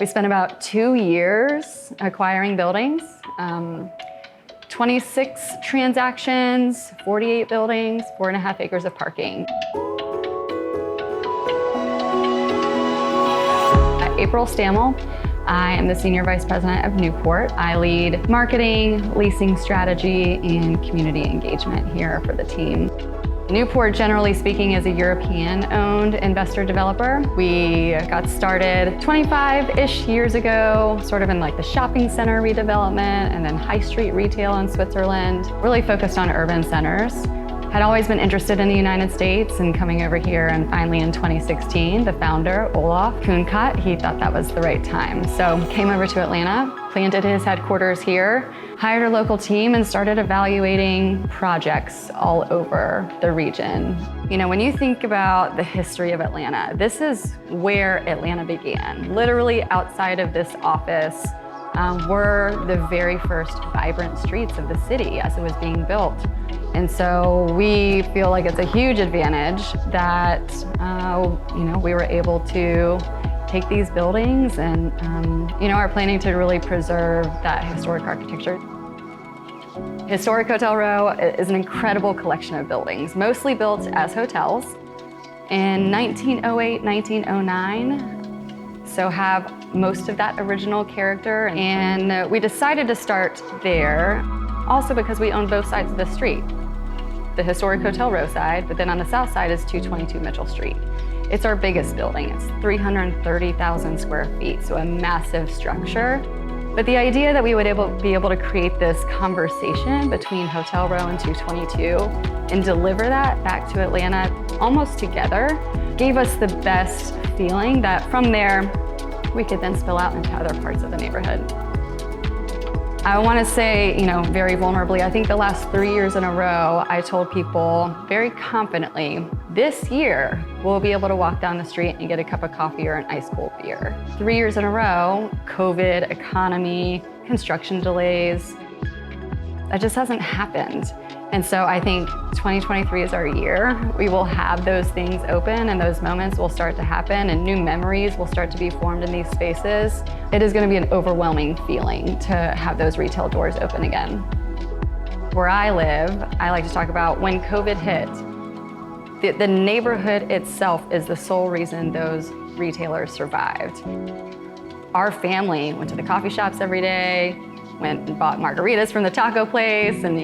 We spent about 2 years acquiring buildings, 26 transactions, 48 buildings, 4.5 acres of parking. April Stammel. I am the Senior Vice President of Newport. I lead marketing, leasing strategy, and community engagement here for the team. Newport, generally speaking, is a European-owned investor developer. We got started 25-ish years ago, sort of in like the shopping center redevelopment and then high street retail in Switzerland, really focused on urban centers. Had always been interested in the United States and coming over here, and finally in 2016, the founder, Olaf Kuhnkat, he thought that was the right time. So came over to Atlanta, planted his headquarters here, hired a local team and started evaluating projects all over the region. You know, when you think about the history of Atlanta, this is where Atlanta began. Literally outside of this office were the very first vibrant streets of the city as it was being built. And so we feel like it's a huge advantage that we were able to take these buildings and are planning to really preserve that historic architecture. Historic Hotel Row is an incredible collection of buildings, mostly built as hotels in 1908, 1909. So have most of that original character. And we decided to start there also because we own both sides of the street. The historic Hotel Row side, but then on the south side is 222 Mitchell Street. It's our biggest building. It's 330,000 square feet, so a massive structure. But the idea that we would be able to create this conversation between Hotel Row and 222 and deliver that back to Atlanta almost together gave us the best feeling that from there, we could then spill out into other parts of the neighborhood. I want to say, very vulnerably, I think the last 3 years in a row, I told people very confidently, this year, we'll be able to walk down the street and get a cup of coffee or an ice cold beer. 3 years in a row, COVID, economy, construction delays, that just hasn't happened. And so I think 2023 is our year. We will have those things open and those moments will start to happen and new memories will start to be formed in these spaces. It is going to be an overwhelming feeling to have those retail doors open again. Where I live, I like to talk about when COVID hit, the neighborhood itself is the sole reason those retailers survived. Our family went to the coffee shops every day, went and bought margaritas from the taco place, and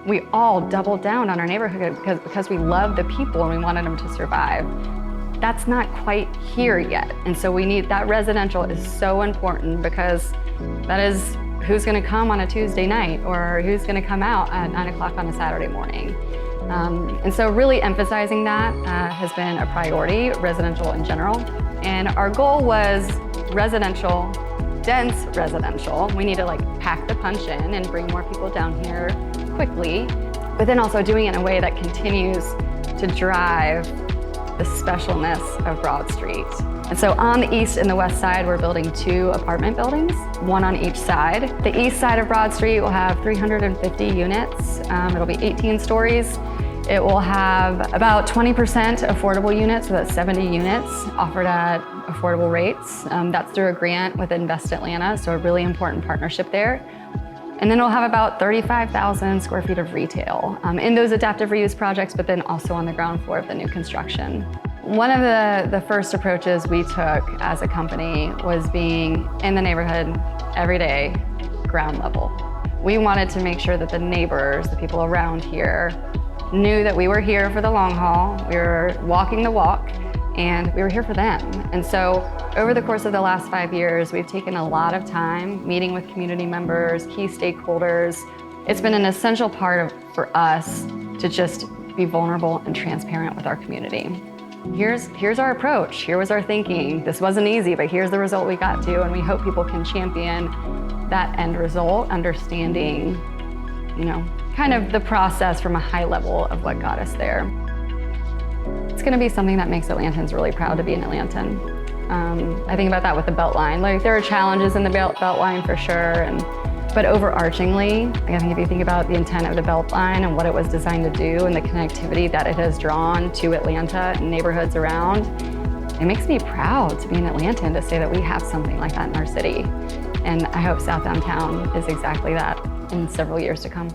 we all doubled down on our neighborhood because we love the people and we wanted them to survive. That's not quite here yet. And so that residential is so important because that is who's gonna come on a Tuesday night or who's gonna come out at 9 o'clock on a Saturday morning. And so really emphasizing that has been a priority, residential in general. And our goal was residential, dense residential. We need to pack the punch in and bring more people down here quickly, but then also doing it in a way that continues to drive the specialness of Broad Street. And so on the east and the west side, we're building 2 apartment buildings, 1 on each side. The east side of Broad Street will have 350 units. It'll be 18 stories. It will have about 20% affordable units, so that's 70 units offered at affordable rates. That's through a grant with Invest Atlanta, so a really important partnership there. And then we'll have about 35,000 square feet of retail in those adaptive reuse projects, but then also on the ground floor of the new construction. One of the first approaches we took as a company was being in the neighborhood every day, ground level. We wanted to make sure that the neighbors, the people around here, knew that we were here for the long haul, we were walking the walk, and we were here for them. And so over the course of the last 5 years, we've taken a lot of time meeting with community members, key stakeholders. It's been an essential part for us to just be vulnerable and transparent with our community. Here's our approach, here was our thinking. This wasn't easy, but here's the result we got to, and we hope people can champion that end result, understanding, kind of the process from a high level of what got us there. It's gonna be something that makes Atlantans really proud to be an Atlantan. I think about that with the Beltline. There are challenges in the Beltline for sure, but overarchingly, I think if you think about the intent of the Beltline and what it was designed to do and the connectivity that it has drawn to Atlanta and neighborhoods around, It makes me proud to be an Atlantan to say that we have something like that in our city. And I hope South Downtown is exactly that in several years to come.